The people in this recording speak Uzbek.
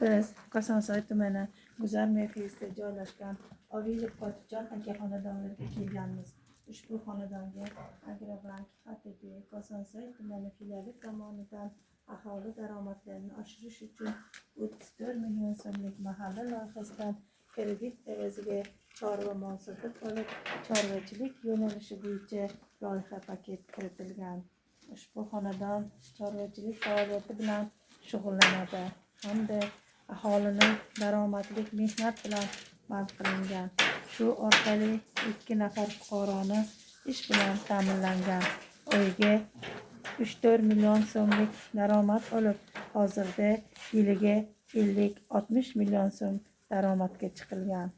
Biz Kosonsoy tumani Guzar mevkisida joylashgan Ovilov Qotijon aka xonadoniga kelganmiz. Ushbu xonadonga Agrobank ATB Kosonsoy tumani filiali tomonidan aholi daromadlarini oshirish uchun 34 million so'mlik mahalla loyihasidan kredit evaziga chorva mol sotib olib, chorvachilik yo'nalishi bo'yicha loyiha paket kiritilgan. Ushbu xonadon chorvachilik faoliyati bilan shug'ullanadi hamda aholini daromadlik mehnat bilan band qilingan. Shu orqali 2 nafar fuqaroni ish bilan ta'minlangan. Oyiga 3-4 million so'mlik daromad olib, hozirda yiliga 50-60 million so'm daromadga chiqilgan.